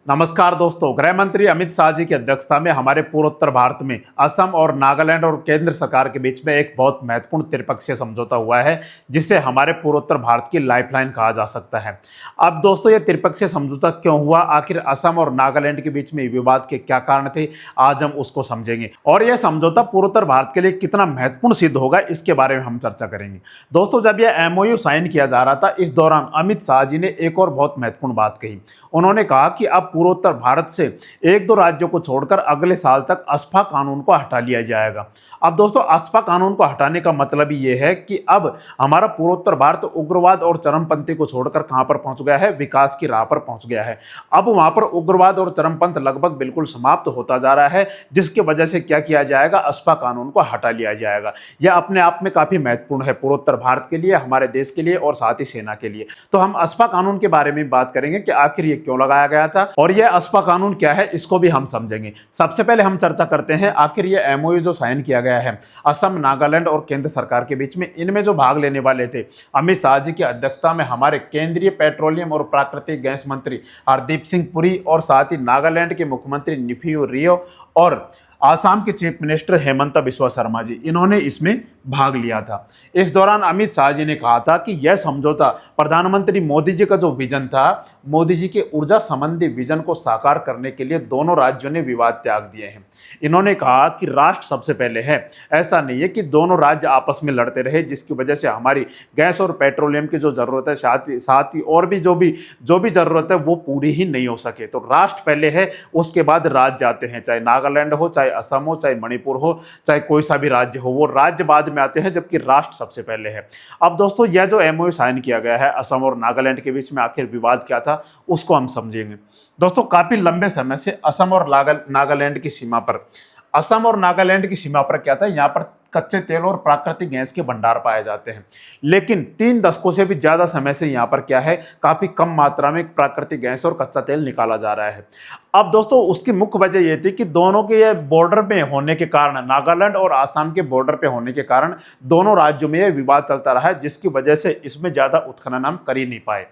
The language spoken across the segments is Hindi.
नमस्कार दोस्तों। गृह मंत्री अमित शाह जी की अध्यक्षता में हमारे पूर्वोत्तर भारत में असम और नागालैंड और केंद्र सरकार के बीच में एक बहुत महत्वपूर्ण त्रिपक्षीय समझौता हुआ है, जिसे हमारे पूर्वोत्तर भारत की लाइफलाइन कहा जा सकता है। अब दोस्तों, ये त्रिपक्षीय समझौता क्यों हुआ, आखिर असम और नागालैंड के बीच में विवाद के क्या कारण थे, आज हम उसको समझेंगे और यह समझौता पूर्वोत्तर भारत के लिए कितना महत्वपूर्ण सिद्ध होगा, इसके बारे में हम चर्चा करेंगे। दोस्तों, जब यह एमओयू साइन किया जा रहा था, इस दौरान अमित शाह जी ने एक और बहुत महत्वपूर्ण बात कही। उन्होंने कहा कि अब पूर्वोत्तर भारत से एक दो राज्यों को छोड़कर अगले साल तक अस्पा कानून को हटा लिया जाएगा। अब दोस्तों, अस्पा कानून को हटाने का मतलब यह है कि अब हमारा पूर्वोत्तर भारत उग्रवाद और चरमपंथी को छोड़कर कहां पर पहुंच गया है, विकास की राह पर पहुंच गया है। अब वहां पर उग्रवाद और चरमपंथ लगभग बिल्कुल समाप्त होता जा रहा है, जिसकी वजह से क्या किया जाएगा, अस्पा कानून को हटा लिया जाएगा। यह अपने आप में काफी महत्वपूर्ण है पूर्वोत्तर भारत के लिए, हमारे देश के लिए और साथ ही सेना के लिए। तो हम अस्पा कानून के बारे में बात करेंगे कि आखिर ये क्यों लगाया गया था और यह अस्पा कानून क्या है, इसको भी हम समझेंगे। सबसे पहले हम चर्चा करते हैं आखिर ये एमओयू जो साइन किया गया है असम, नागालैंड और केंद्र सरकार के बीच में, इनमें जो भाग लेने वाले थे अमित शाह जी की अध्यक्षता में हमारे केंद्रीय पेट्रोलियम और प्राकृतिक गैस मंत्री हरदीप सिंह पुरी और साथ ही नागालैंड के मुख्यमंत्री निफियू रियो और आसाम के चीफ मिनिस्टर हेमंत बिस्वा शर्मा जी, इन्होंने इसमें भाग लिया था। इस दौरान अमित शाह जी ने कहा था कि यह समझौता प्रधानमंत्री मोदी जी का जो विजन था, मोदी जी के ऊर्जा संबंधी विजन को साकार करने के लिए दोनों राज्यों ने विवाद त्याग दिए हैं। इन्होंने कहा कि राष्ट्र सबसे पहले है, ऐसा नहीं है कि दोनों राज्य आपस में लड़ते रहे, जिसकी वजह से हमारी गैस और पेट्रोलियम की जो जरूरत है, साथ ही और भी जो भी जरूरत है वो पूरी ही नहीं हो सके। तो राष्ट्र पहले है, उसके बाद राज्य आते हैं, चाहे नागालैंड हो, चाहे असम हो, चाहे मणिपुर हो, चाहे कोई सा भी राज्य हो, वो राज्य बाद में आते हैं, जबकि राष्ट्र सबसे पहले है। अब दोस्तों, यह जो एमओयू साइन किया गया है असम और नागालैंड के बीच में, आखिर विवाद क्या था उसको हम समझेंगे। दोस्तों, काफी लंबे समय से असम और नागालैंड की सीमा पर, असम और नागालैंड की सीमा पर क्या था, यहाँ पर कच्चे तेल और प्राकृतिक गैस के भंडार पाए जाते हैं, लेकिन 3 दशकों से भी ज्यादा समय से यहाँ पर क्या है, काफी कम मात्रा में प्राकृतिक गैस और कच्चा तेल निकाला जा रहा है। अब दोस्तों, उसकी मुख्य वजह यह थी कि दोनों के ये बॉर्डर पे होने के कारण, नागालैंड और आसाम के बॉर्डर पे होने के कारण दोनों राज्यों में यह विवाद चलता रहा है, जिसकी वजह से इसमें ज्यादा उत्खनन हम कर ही नहीं पाए।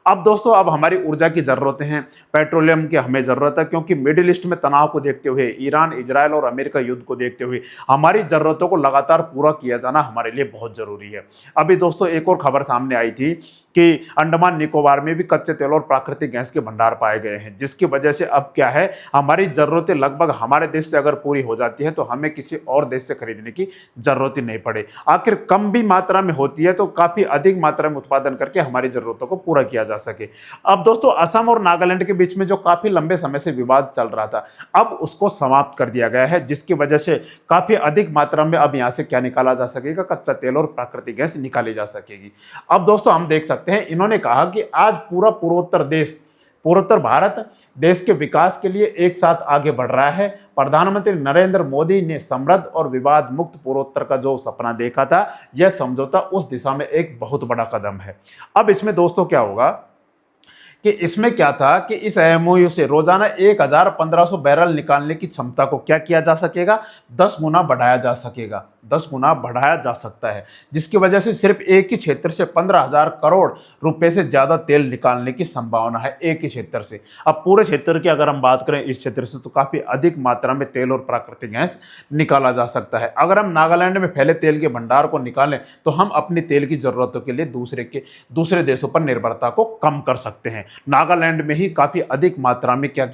अब दोस्तों, अब हमारी ऊर्जा की जरूरतें हैं, पेट्रोलियम की हमें जरूरत है, क्योंकि मिडिल ईस्ट में तनाव को देखते हुए, ईरान, इजराइल और अमेरिका युद्ध को देखते हुए हमारी जरूरतों को लगातार पूरा किया जाना हमारे लिए बहुत जरूरी है। अभी दोस्तों, एक और खबर सामने आई थी कि अंडमान निकोबार में भी कच्चे तेल और प्राकृतिक गैस के भंडार पाए गए हैं, जिसकी वजह से अब क्या है, हमारी जरूरतें लगभग हमारे देश से अगर पूरी हो जाती है तो हमें किसी और देश से खरीदने की जरूरत ही नहीं पड़े। आखिर कम भी मात्रा में होती है तो काफी अधिक मात्रा में उत्पादन करके हमारी जरूरतों को पूरा किया जा सके। अब दोस्तों, असम और नागालैंड के बीच में जो काफी लंबे समय से विवाद चल रहा था, अब उसको समाप्त कर दिया गया है, जिसकी वजह से काफी अधिक मात्रा में अब यहां से क्या निकाला जा सकेगा, कच्चा तेल और प्राकृतिक गैस निकाली जा सकेगी। अब दोस्तों, हम देख सकते हैं, इन्होंने कहा कि आज पूरा पूर्वोत्तर भारत देश के विकास के लिए एक साथ आगे बढ़ रहा है। प्रधानमंत्री नरेंद्र मोदी ने समृद्ध और विवाद मुक्त पूर्वोत्तर का जो सपना देखा था, यह समझौता उस दिशा में एक बहुत बड़ा कदम है। अब इसमें दोस्तों क्या होगा कि इसमें क्या था कि इस एमओयू से रोजाना 1500 बैरल निकालने की क्षमता को क्या किया जा सकेगा, 10 गुना बढ़ाया जा सकेगा, 10 गुना बढ़ाया जा सकता है, जिसकी वजह से सिर्फ एक ही क्षेत्र से 15,000 करोड़ रुपए से ज्यादा तेल निकालने की संभावना है, एक ही क्षेत्र से। अब पूरे क्षेत्र की अगर हम बात करें, इस क्षेत्र से, तो काफी अधिक मात्रा में तेल और प्राकृतिक गैस निकाला जा सकता है। अगर हम नागालैंड में फैले तेल के भंडार को निकालें तो हम अपनी तेल की जरूरतों के लिए दूसरे देशों पर निर्भरता को कम कर सकते हैं। नागालैंड में ही काफी अधिक मात्रा में क्या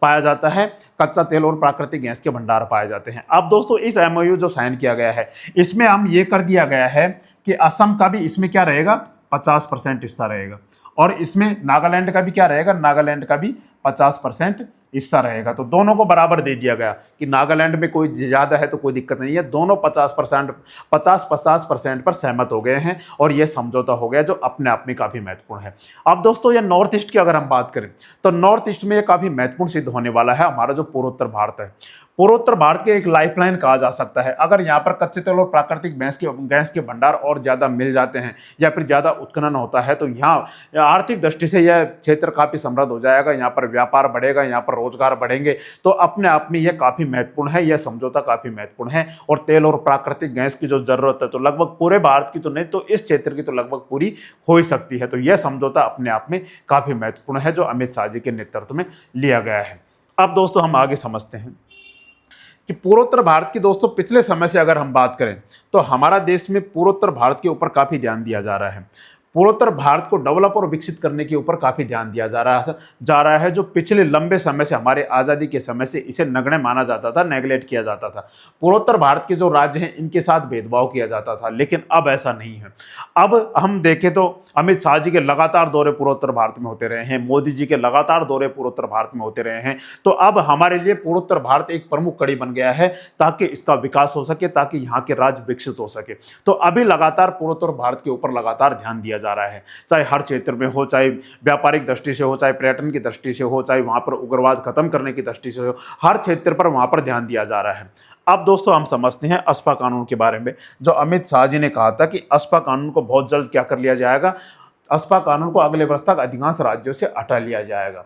पाया जाता है, कच्चा तेल और प्राकृतिक गैस के भंडार पाए जाते हैं। अब दोस्तों, इस एमओयू जो साइन किया गया है, इसमें हम ये कर दिया गया है कि असम का भी इसमें क्या रहेगा, 50% हिस्सा रहेगा, और इसमें नागालैंड का भी क्या रहेगा, नागालैंड का भी 50% हिस्सा रहेगा। तो दोनों को बराबर दे दिया गया कि नागालैंड में कोई ज्यादा है तो कोई दिक्कत नहीं है, दोनों 50% पर सहमत हो गए हैं और यह समझौता हो गया, जो अपने आप में काफी महत्वपूर्ण है। अब दोस्तों, ये नॉर्थ ईस्ट की अगर हम बात करें तो नॉर्थ ईस्ट में यह काफी महत्वपूर्ण सिद्ध होने वाला है। हमारा जो पूर्वोत्तर भारत है, पूर्वोत्तर भारत के एक लाइफलाइन कहा जा सकता है। अगर यहाँ पर कच्चे तेल और प्राकृतिक गैस के भंडार और ज्यादा मिल जाते हैं या फिर ज्यादा उत्खनन होता है, तो यहाँ आर्थिक दृष्टि से यह क्षेत्र काफी समृद्ध हो जाएगा, यहाँ पर व्यापार बढ़ेगा, यहाँ पर रोजगार बढ़ेंगे, तो अपने आप में यह काफ़ी महत्वपूर्ण है, यह समझौता काफ़ी महत्वपूर्ण है। और तेल और प्राकृतिक गैस की जो ज़रूरत है, तो लगभग पूरे भारत की तो नहीं, तो इस क्षेत्र की तो लगभग पूरी हो ही सकती है। तो यह समझौता अपने आप में काफ़ी महत्वपूर्ण है, जो अमित शाह जी के नेतृत्व में लिया गया है। अब दोस्तों हम आगे समझते हैं कि पूर्वोत्तर भारत की दोस्तों पिछले समय से अगर हम बात करें, तो हमारा देश में पूर्वोत्तर भारत के ऊपर काफ़ी ध्यान दिया जा रहा है। पूर्वोत्तर भारत को डेवलप और विकसित करने के ऊपर काफ़ी ध्यान दिया जा रहा है, जो पिछले लंबे समय से, हमारे आज़ादी के समय से इसे नगण्य माना जाता था, नेगलेक्ट किया जाता था। पूर्वोत्तर भारत के जो राज्य हैं, इनके साथ भेदभाव किया जाता था, लेकिन अब ऐसा नहीं है। अब हम देखें तो अमित शाह जी के लगातार दौरे पूर्वोत्तर भारत में होते रहे हैं, मोदी जी के लगातार दौरे पूर्वोत्तर भारत में होते रहे हैं। तो अब हमारे लिए पूर्वोत्तर भारत एक प्रमुख कड़ी बन गया है, ताकि इसका विकास हो सके, ताकि यहाँ के राज्य विकसित हो सके। तो अभी लगातार पूर्वोत्तर भारत के ऊपर लगातार ध्यान दिया जा रहा है, चाहे हर क्षेत्र में हो, चाहे व्यापारिक दृष्टि से हो, चाहे पर्यटन की दृष्टि से हो, चाहे वहां पर उग्रवाद खत्म करने की दृष्टि से हो, हर क्षेत्र पर वहां पर ध्यान दिया जा रहा है। अब दोस्तों हम समझते हैं अस्पा कानून के बारे में, जो अमित शाह जी ने कहा था कि अस्पा कानून को बहुत जल्द क्या कर लिया जाएगा, अस्पा कानून को अगले वर्ष तक अधिकांश राज्यों से हटा लिया जाएगा।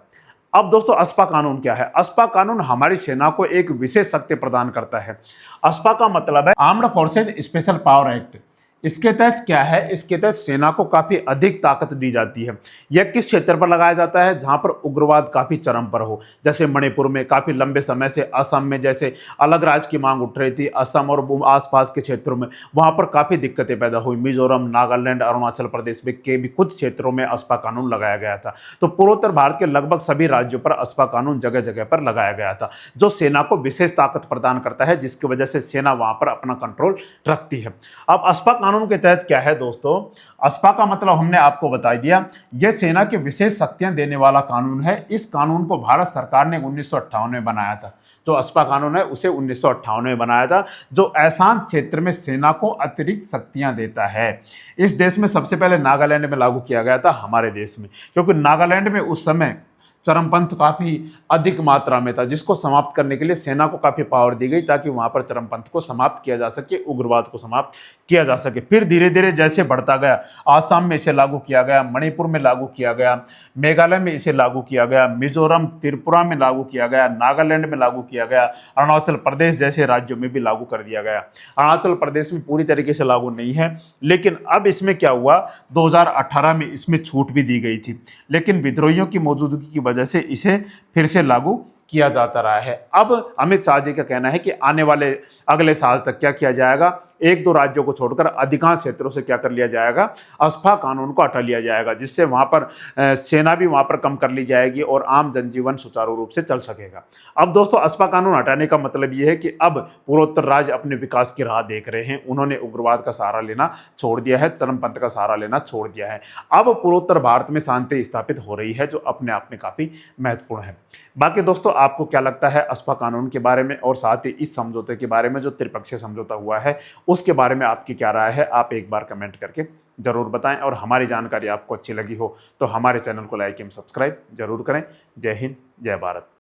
अब दोस्तों अस्पा कानून क्या है? अस्पा कानून हमारी सेना को एक विशेष शक्ति प्रदान करता है। अस्पा का मतलब है armed forces special power act. इसके तहत क्या है, इसके तहत सेना को काफी अधिक ताकत दी जाती है। यह किस क्षेत्र पर लगाया जाता है? जहां पर उग्रवाद काफी चरम पर हो, जैसे मणिपुर में काफी लंबे समय से, असम में जैसे अलग राज्य की मांग उठ रही थी, असम और आसपास के क्षेत्रों में वहां पर काफी दिक्कतें पैदा हुई। मिजोरम, नागालैंड, अरुणाचल प्रदेश में के भी कुछ क्षेत्रों में अस्पा कानून लगाया गया था। तो पूर्वोत्तर भारत के लगभग सभी राज्यों पर अस्पा कानून जगह जगह पर लगाया गया था, जो सेना को विशेष ताकत प्रदान करता है, जिसकी वजह से सेना वहां पर अपना कंट्रोल रखती है। अब अस्पा कानून के तहत क्या है दोस्तों, अस्पा का मतलब हमने आपको बता दिया, यह सेना की विशेष शक्तियां देने वाला कानून है। इस कानून को भारत सरकार ने 1958 में बनाया था। जो अस्पा कानून है उसे 1958 में बनाया था, जो अशांत क्षेत्र में सेना को अतिरिक्त शक्तियां देता है। इस देश में सबसे पहले नागालैंड में लागू किया गया था, हमारे देश में, क्योंकि नागालैंड में उस समय चरमपंथ काफी अधिक मात्रा में था, जिसको समाप्त करने के लिए सेना को काफी पावर दी गई, ताकि वहां पर चरमपंथ को समाप्त किया जा सके, उग्रवाद को समाप्त किया जा सके। फिर धीरे धीरे जैसे बढ़ता गया, आसाम में इसे लागू किया गया, मणिपुर में लागू किया गया, मेघालय में इसे लागू किया गया, मिजोरम, त्रिपुरा में लागू किया गया, नागालैंड में लागू किया गया, अरुणाचल प्रदेश जैसे राज्यों में भी लागू कर दिया गया। अरुणाचल प्रदेश में पूरी तरीके से लागू नहीं है, लेकिन अब इसमें क्या हुआ, 2018 में इसमें छूट भी दी गई थी, लेकिन विद्रोहियों की मौजूदगी की वजह से इसे फिर से लागू किया जाता रहा है। अब अमित शाह जी का कहना है कि आने वाले अगले साल तक क्या किया जाएगा, एक दो राज्यों को छोड़कर अधिकांश क्षेत्रों से क्या कर लिया जाएगा, अस्पा कानून को हटा लिया जाएगा, जिससे वहां पर सेना भी वहां पर कम कर ली जाएगी और आम जनजीवन सुचारू रूप से चल सकेगा। अब दोस्तों अस्पा कानून हटाने का मतलब यह है कि अब पूर्वोत्तर राज्य अपने विकास की राह देख रहे हैं। उन्होंने उग्रवाद का सहारा लेना छोड़ दिया है, चरमपंथ का सहारा लेना छोड़ दिया है। अब पूर्वोत्तर भारत में शांति स्थापित हो रही है, जो अपने आप में काफी महत्वपूर्ण है। बाकी दोस्तों आपको क्या लगता है अस्पा कानून के बारे में, और साथ ही इस समझौते के बारे में, जो त्रिपक्षीय समझौता हुआ है उसके बारे में आपकी क्या राय है? आप एक बार कमेंट करके जरूर बताएं, और हमारी जानकारी आपको अच्छी लगी हो तो हमारे चैनल को लाइक एवं सब्सक्राइब जरूर करें। जय हिंद, जय भारत।